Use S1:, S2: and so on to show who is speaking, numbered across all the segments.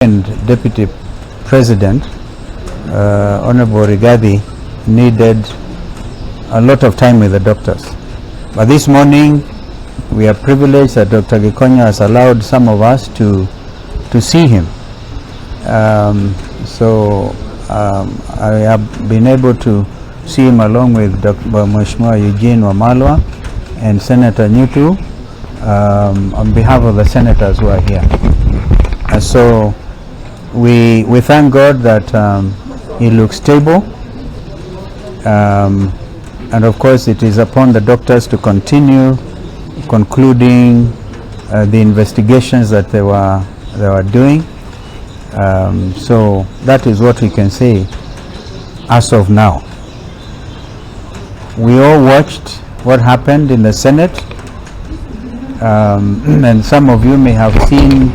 S1: And Deputy President, Honorable Rigathi, needed a lot of time with the doctors. But this morning, we are privileged that Dr. Gachagua has allowed some of us to see him. I have been able to see him along with Dr. Mheshimiwa Eugene Wamalwa and Senator Nyutu on behalf of the senators who are here. So we thank God that he looks stable, and of course it is upon the doctors to continue concluding the investigations that they were doing. So that is what we can say as of now. We all watched what happened in the Senate, and some of you may have seen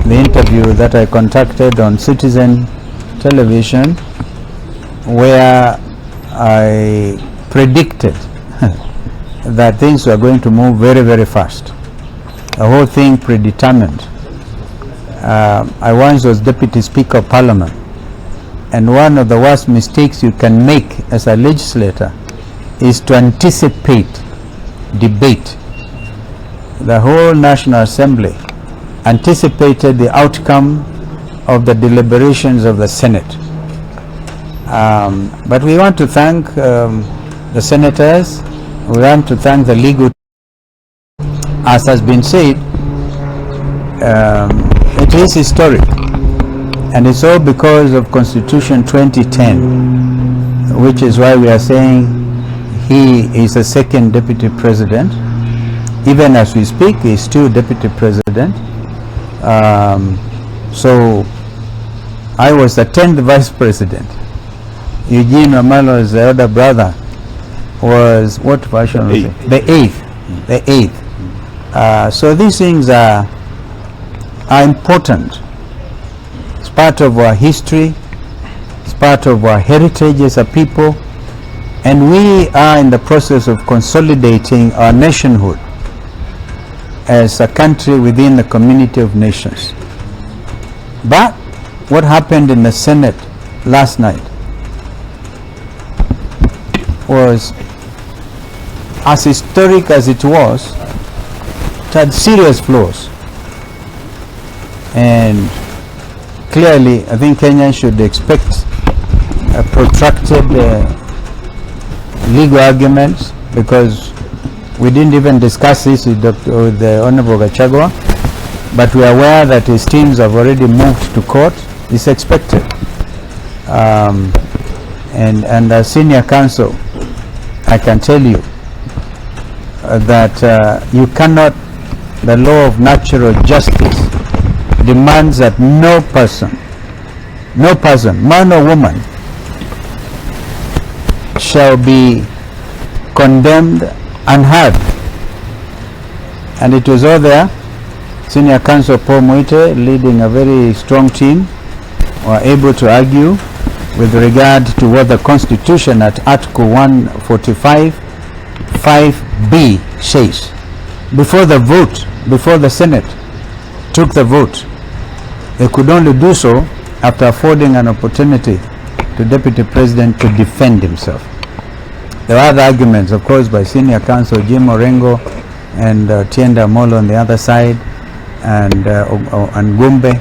S1: the interview that I conducted on Citizen Television, where I predicted that things were going to move very, very fast. The whole thing predetermined. I once was Deputy Speaker of Parliament, and one of the worst mistakes you can make as a legislator is to anticipate debate. The whole National Assembly anticipated the outcome of the deliberations of the Senate. But we want to thank the senators. We want to thank the legal. As has been said, it is historic, and it's all because of Constitution 2010, which is why we are saying he is the second deputy president. Even as we speak, he is still deputy president. So I was the 10th vice president. Eugene Wamalwa's elder brother was, what version was it? The eighth. So these things are important. It's part of our history. It's part of our heritage as a people. And we are in the process of consolidating our nationhood as a country within the community of nations. But what happened in the Senate last night was, as historic as it was, it had serious flaws. And clearly, I think Kenya should expect a protracted legal arguments, because we didn't even discuss this with the Honorable Gachagua, but we are aware that his teams have already moved to court. It's expected. And as senior counsel, I can tell you that you cannot, the law of natural justice demands that no person, man or woman, shall be condemned unheard. And it was all there. Senior Counsel Paul Moite, leading a very strong team, were able to argue with regard to what the Constitution at Article 145 5B says. Before the vote, before the Senate took the vote, they could only do so after affording an opportunity to Deputy President to defend himself. There were other arguments, of course, by Senior Counsel Jim Orengo and Tienda Molo on the other side, and Gumbe.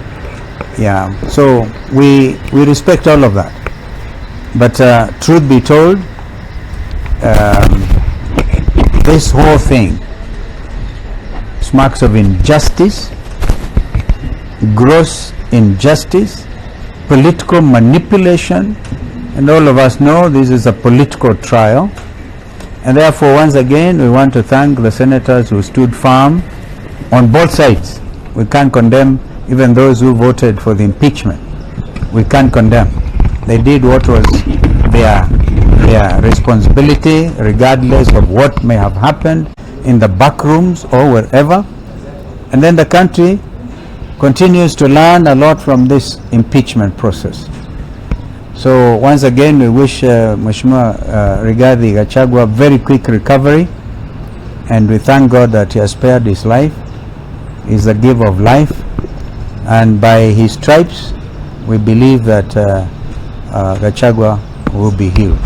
S1: Yeah, so we respect all of that. But truth be told, this whole thing smacks of injustice, gross injustice, political manipulation, and all of us know this is a political trial. And therefore, once again, we want to thank the senators who stood firm on both sides. We can't condemn even those who voted for the impeachment. We can't condemn. They did what was their responsibility, regardless of what may have happened in the back rooms or wherever. And then the country continues to learn a lot from this impeachment process. So once again, we wish Mheshimiwa Rigathi Gachagua very quick recovery, and we thank God that he has spared his life. He's the giver of life, and by his stripes we believe that Gachagua will be healed.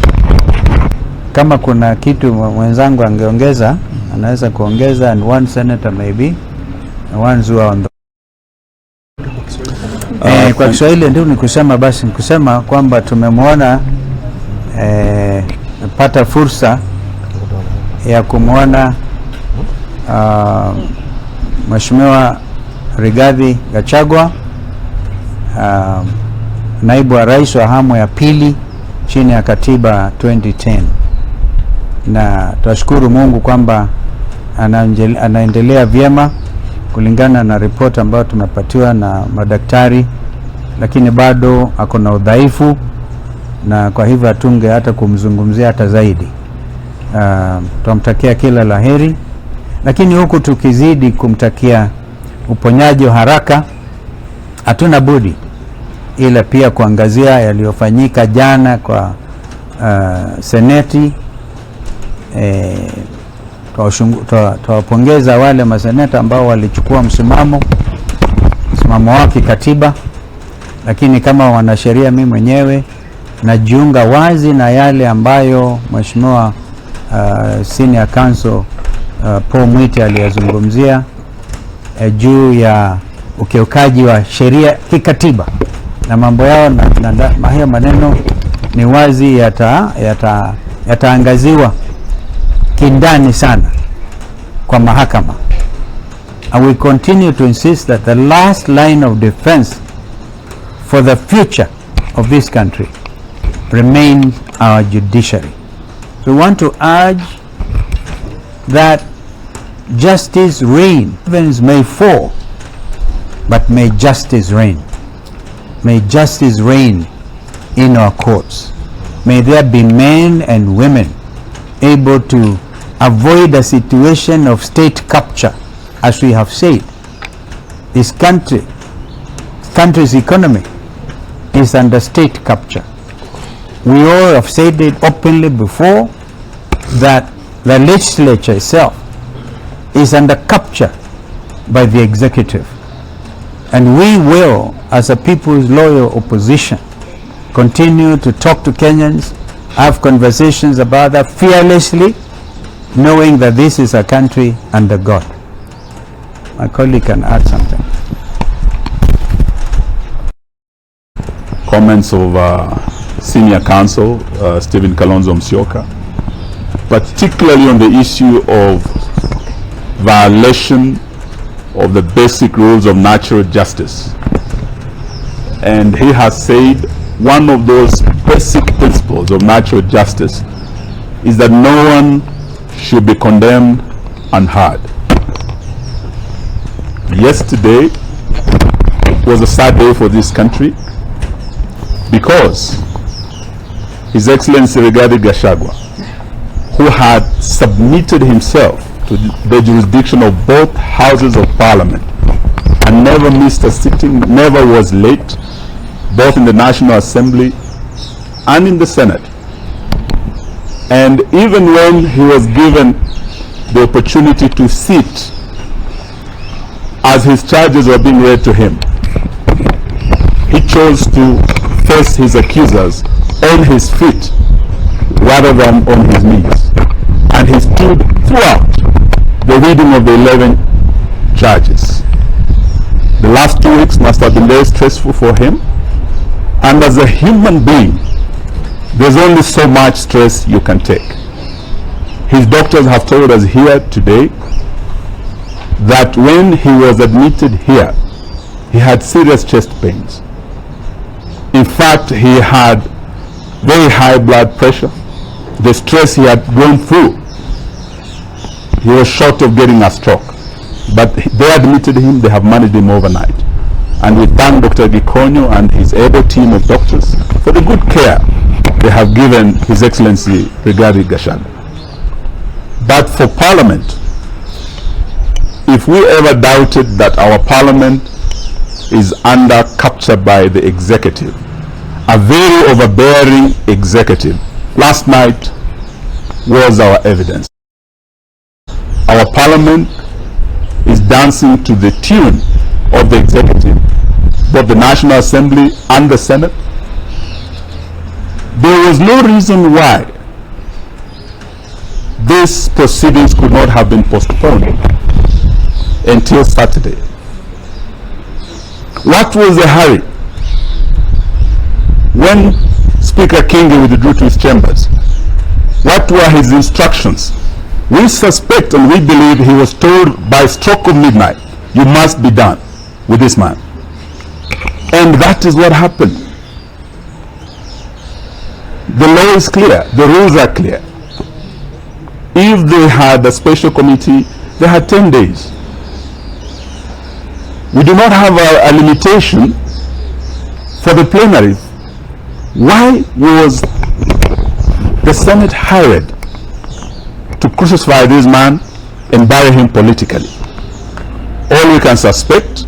S1: Kama kuna kitu mwenzangu angeongeza, anaweza kuongeza, and one senator maybe, the ones who are on the kwa Kiswahili ndio nikusema, basi nikusema kwamba tumemwona pata fursa ya kumwona Mheshimiwa Rigathi Gachagua, naibu wa rais wa awamu ya pili chini ya katiba 2010, na tunashukuru Mungu kwamba anaendelea vyema kulingana na ripoti ambayo tumepatiwa na madaktari, lakini bado ako na udhaifu, na kwa hivyo atunge hata kumzungumzia hata zaidi. Tunamtakia kila laheri, lakini huku tukizidi kumtakia uponyaji wa haraka, hatuna budi ila pia kuangazia yaliyofanyika jana kwa seneti. Tuwapongeza wale maseneta ambao walichukua msimamo wake katiba, lakini kama wanasheria, mimi mwenyewe najiunga wazi na yale ambayo Mheshimiwa Senior Counsel Paul Mwite aliyazungumzia juu ya ukiukaji wa sheria kikatiba na mambo yao, na hiyo maneno ni wazi yataangaziwa kindani sana kwa mahakama. And we continue to insist that the last line of defense for the future of this country remains our judiciary. So we want to urge that justice reign. Heavens may fall, but may justice reign. May justice reign in our courts. May there be men and women able to avoid a situation of state capture. As we have said, this country's economy is under state capture. We all have said it openly before that the legislature itself is under capture by the executive. And we will, as a people's loyal opposition, continue to talk to Kenyans, have conversations about that fearlessly, knowing that this is a country under God. My colleague can add something.
S2: Comments of Senior Counsel Stephen Kalonzo Musyoka, particularly on the issue of violation of the basic rules of natural justice. And he has said one of those basic principles of natural justice is that no one should be condemned unheard. Yesterday was a sad day for this country because His Excellency Rigathi Gachagua, who had submitted himself to the jurisdiction of both houses of parliament and never missed a sitting, never was late, both in the National Assembly and in the Senate. And even when he was given the opportunity to sit as his charges were being read to him, he chose to face his accusers on his feet rather than on his knees. And he stood throughout the reading of the 11 charges. The last 2 weeks must have been very stressful for him. And as a human being, there's only so much stress you can take. His doctors have told us here today that when he was admitted here, he had serious chest pains. In fact, he had very high blood pressure. The stress he had gone through, he was short of getting a stroke. But they admitted him, they have managed him overnight. And we thank Dr. Gikonyo and his able team of doctors for the good care they have given His Excellency Rigathi Gachagua. But for Parliament, if we ever doubted that our Parliament is under capture by the executive, a very overbearing executive, last night was our evidence. Our Parliament is dancing to the tune of the executive the National Assembly and the Senate. There was no reason why these proceedings could not have been postponed until Saturday. What was the hurry? When Speaker Kingi withdrew to his chambers, what were his instructions? We suspect and we believe he was told by stroke of midnight, you must be done with this man. And that is what happened. The law is clear, the rules are clear. If they had a special committee, they had 10 days. We do not have a limitation for the plenaries. Why was the Senate hired to crucify this man and bury him politically? All we can suspect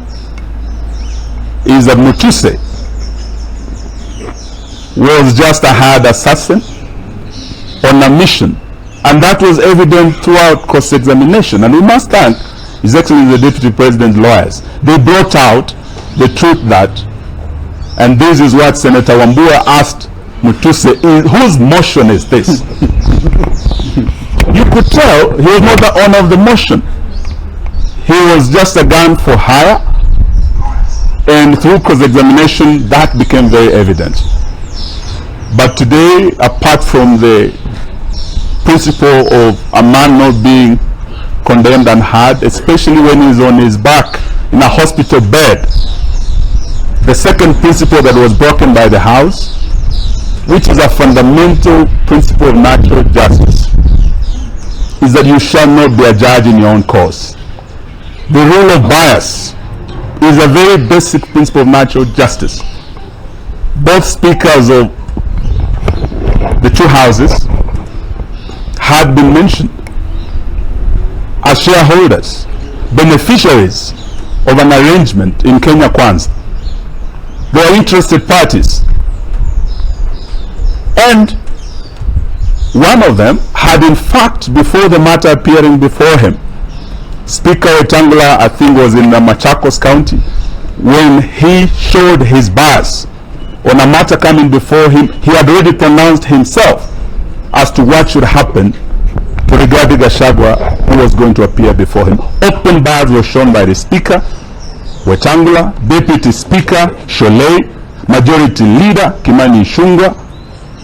S2: is that Mutuse was just a hired assassin on a mission, and that was evident throughout cross-examination. And we must thank His Excellency the Deputy President's lawyers. They brought out the truth that, and this is what Senator Wambua asked Mutuse, whose motion is this? You could tell he was not the owner of the motion. He was just a gun for hire, and through cross-examination that became very evident. But today, apart from the principle of a man not being condemned and hard, especially when he's on his back in a hospital bed, the second principle that was broken by the House, which is a fundamental principle of natural justice, is that you shall not be a judge in your own cause. The rule of bias is a very basic principle of natural justice. Both speakers of the two houses had been mentioned as shareholders, beneficiaries of an arrangement in Kenya Kwanza. They are interested parties. And one of them had, in fact, before the matter appearing before him, Speaker Wetangula, I think, was in Machakos County, when he showed his bias on a matter coming before him, he had already pronounced himself as to what should happen to Rigathi Gachagua, who was going to appear before him. Open bias was shown by the Speaker, Wetangula, Deputy Speaker, Sholei, Majority Leader, Kimani Ichung'wah,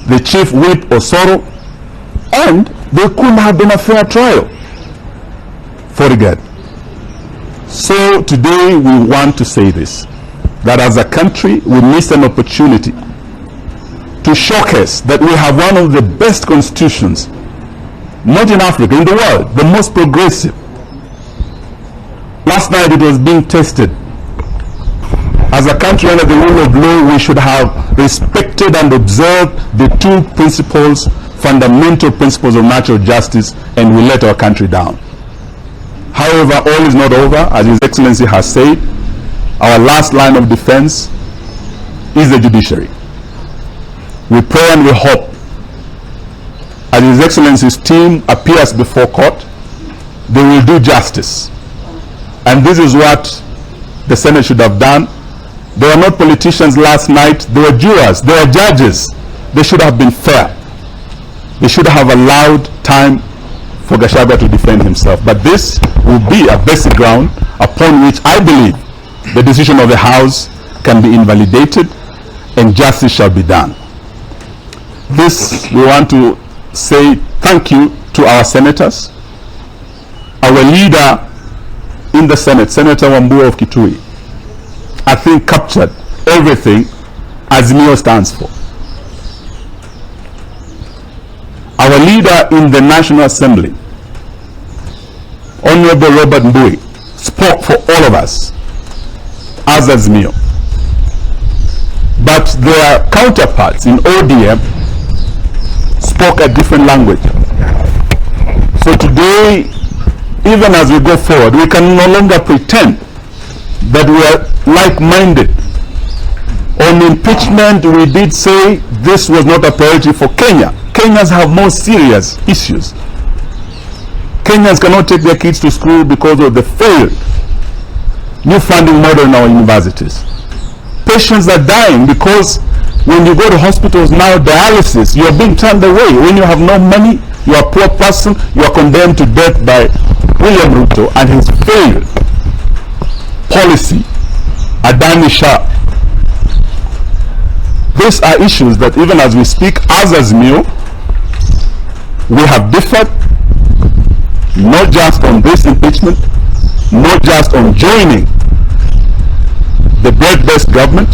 S2: the Chief Whip, Osoro, and there couldn't have been a fair trial for Rigathi. So today we want to say this, that as a country we missed an opportunity to showcase that we have one of the best constitutions, not in Africa, in the world, the most progressive. Last night it was being tested. As a country under the rule of law, we should have respected and observed the two principles, fundamental principles of natural justice, and we let our country down. However, all is not over. As His Excellency has said, our last line of defense is the judiciary. We pray and we hope, as His Excellency's team appears before court, they will do justice. And this is what the Senate should have done. They were not politicians last night. They were jurors. They were judges. They should have been fair. They should have allowed time for Gachagua to defend himself. But this will be a basic ground upon which I believe the decision of the House can be invalidated and justice shall be done. This, we want to say thank you to our senators. Our leader in the Senate, Senator Wambua of Kitui, I think captured everything Azimio stands for. Our leader in the National Assembly, Honorable Robert Mbui, spoke for all of us as Azimio. But their counterparts in ODM spoke a different language. So today, even as we go forward, we can no longer pretend that we are like-minded. On impeachment, we did say this was not a priority for Kenya. Kenyans have more serious issues. Kenyans cannot take their kids to school because of the failed new funding model in our universities. Patients are dying because when you go to hospitals now, dialysis, you are being turned away. When you have no money, you are a poor person, you are condemned to death by William Ruto and his failed policy, Adani Shah. These are issues that even as we speak, as Azimio, we have differed, not just on this impeachment, not just on joining the broad-based government.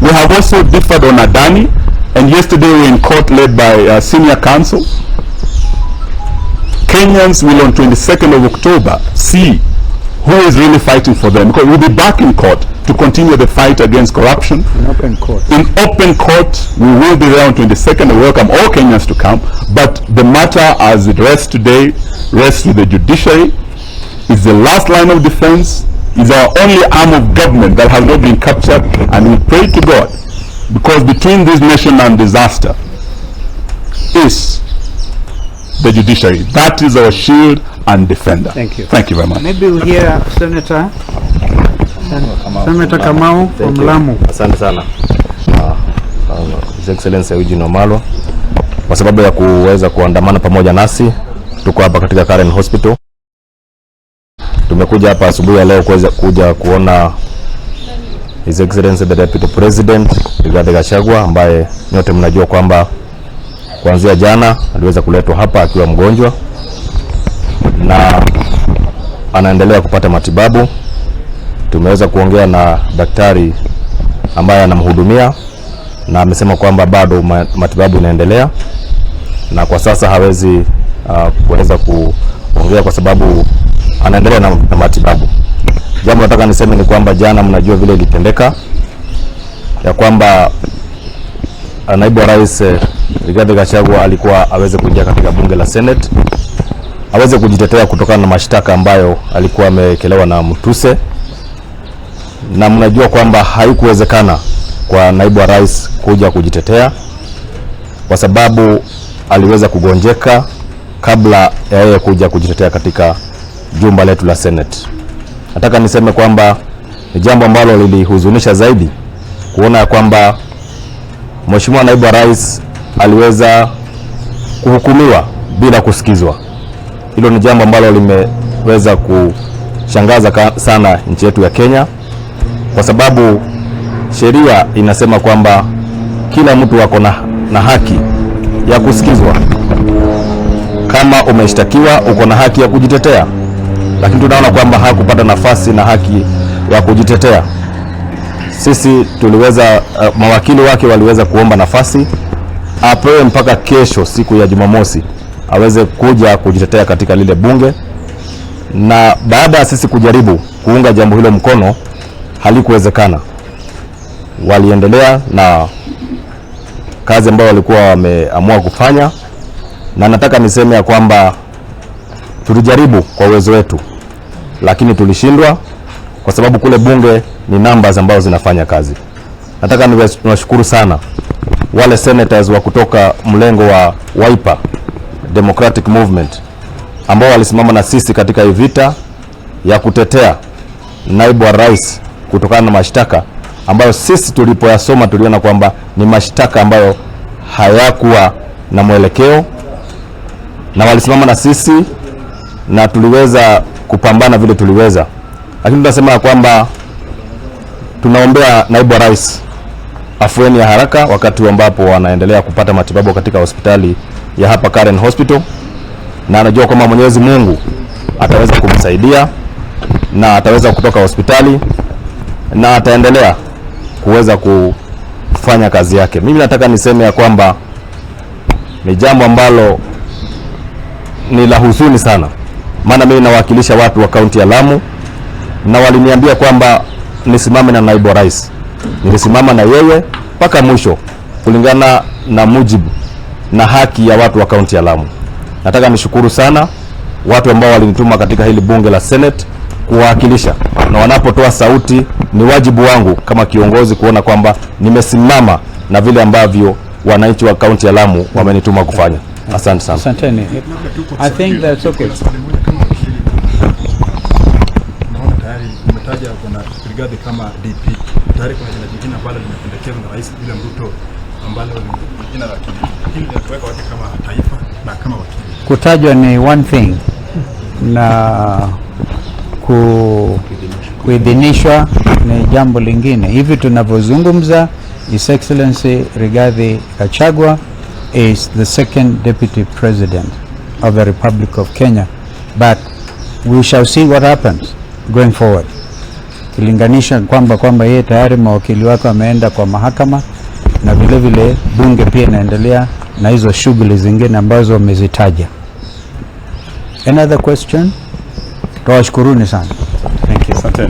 S2: We have also differed on Adani, and yesterday we were in court led by senior counsel. Kenyans will on 22nd of October see who is really fighting for them, because we'll be back in court to continue the fight against corruption.
S1: In open court.
S2: In open court, we will be there on 22nd. I welcome all Kenyans to come, but the matter as it rests today rests with the judiciary. It's the last line of defense. Is our only arm of government that has not been captured, and we pray to God, because between this nation and disaster is the judiciary. That is our shield and defender.
S1: Thank you.
S2: Thank you very much.
S1: Maybe we'll hear Senator Kamau from Lamu.
S3: Asante sana His Excellency Eugene Wamalwa kwa sababu ya kuweza kuandamana pamoja nasi. Tuko hapa katika Karen Hospital. Tumekuja hapa asubuhi ya leo kuja kuona His Excellency the Deputy President DP Gachagua, ambaye nyote mnajua kwamba kuanzia jana aliweza kuletwa hapa akiwa mgonjwa na anaendelea kupata matibabu. Tumeweza kuongea na daktari ambaye anamhudumia na amesema kwamba bado matibabu inaendelea, na kwa sasa hawezi kuweza kuongea kwa sababu anaendelea na matibabu. Jambo nataka niseme ni kwamba jana, mnajua vile ilitendeka ya kwamba naibu wa rais DP Gachagua alikuwa aweze kuingia katika bunge la Senate, aweze kujitetea kutokana na mashtaka ambayo alikuwa amekelewa na Mtuse, na mnajua kwamba haikuwezekana kwa naibu wa rais kuja kujitetea kwa sababu aliweza kugonjeka kabla ya yeye kuja kujitetea katika jumba letu la Senate. Nataka niseme kwamba ni jambo ambalo lilihuzunisha zaidi kuona kwamba Mheshimiwa naibu wa rais aliweza kuhukumiwa bila kusikizwa. Hilo ni jambo ambalo limeweza kushangaza sana nchi yetu ya Kenya, kwa sababu sheria inasema kwamba kila mtu ako na haki ya kusikizwa. Kama umeshtakiwa uko na haki ya kujitetea, lakini tunaona kwamba hakupata nafasi na haki ya kujitetea. Sisi tuliweza mawakili wake waliweza kuomba nafasi apewe mpaka kesho, siku ya Jumamosi, aweze kuja kujitetea katika lile bunge, na baada ya sisi kujaribu kuunga jambo hilo mkono halikuwezekana. Waliendelea na kazi ambayo walikuwa wameamua kufanya, na nataka niseme ya kwamba tulijaribu kwa uwezo wetu, lakini tulishindwa kwa sababu kule bunge ni numbers ambazo zinafanya kazi. Nataka niwashukuru sana wale senators wa kutoka mlengo wa Wiper Democratic Movement ambao walisimama na sisi katika hii vita ya kutetea naibu wa rais kutokana na mashtaka ambayo sisi tulipoyasoma tuliona kwamba ni mashtaka ambayo hayakuwa na mwelekeo, na walisimama na sisi na tuliweza kupambana vile tuliweza. Lakini tunasema kwamba tunaombea naibu wa rais afueni ya haraka wakati ambapo wanaendelea kupata matibabu katika hospitali ya hapa Karen Hospital, na anajua kwamba Mwenyezi Mungu ataweza kumsaidia na ataweza kutoka hospitali na ataendelea kuweza kufanya kazi yake. Mimi nataka niseme ya kwamba ni jambo ambalo ni la huzuni sana, maana mimi nawakilisha watu wa kaunti ya Lamu na waliniambia kwamba nisimame na naibu wa rais. Nilisimama na yeye mpaka mwisho kulingana na mujibu na haki ya watu wa kaunti ya Lamu. Nataka nishukuru sana watu ambao walinituma katika hili bunge la Senate kuwakilisha, na wanapotoa sauti ni wajibu wangu kama kiongozi kuona kwamba nimesimama na vile ambavyo wananchi wa kaunti ya Lamu wamenituma kufanya. Asante sana.
S1: Asanteni. I think that's okay.
S4: Naona tayari nimetaja kuna brigade kama DP tayari kuna jina ambalo limependekezwa na Rais William Ruto ambalo ni jina la hili linaweka wake kama taifa na kama wakili.
S1: Kutajwa ni one thing na kuidhinishwa ni jambo lingine. Hivi tunavyozungumza, His Excellency Rigathi Gachagua is the second deputy president of the Republic of Kenya, but we shall see what happens going forward. Kilinganisha kwamba yeye tayari mawakili wake wameenda kwa mahakama na vile vile bunge pia inaendelea na hizo shughuli zingine ambazo wamezitaja. Another question? Tawashukuruni sana. Thank you.
S2: Asante.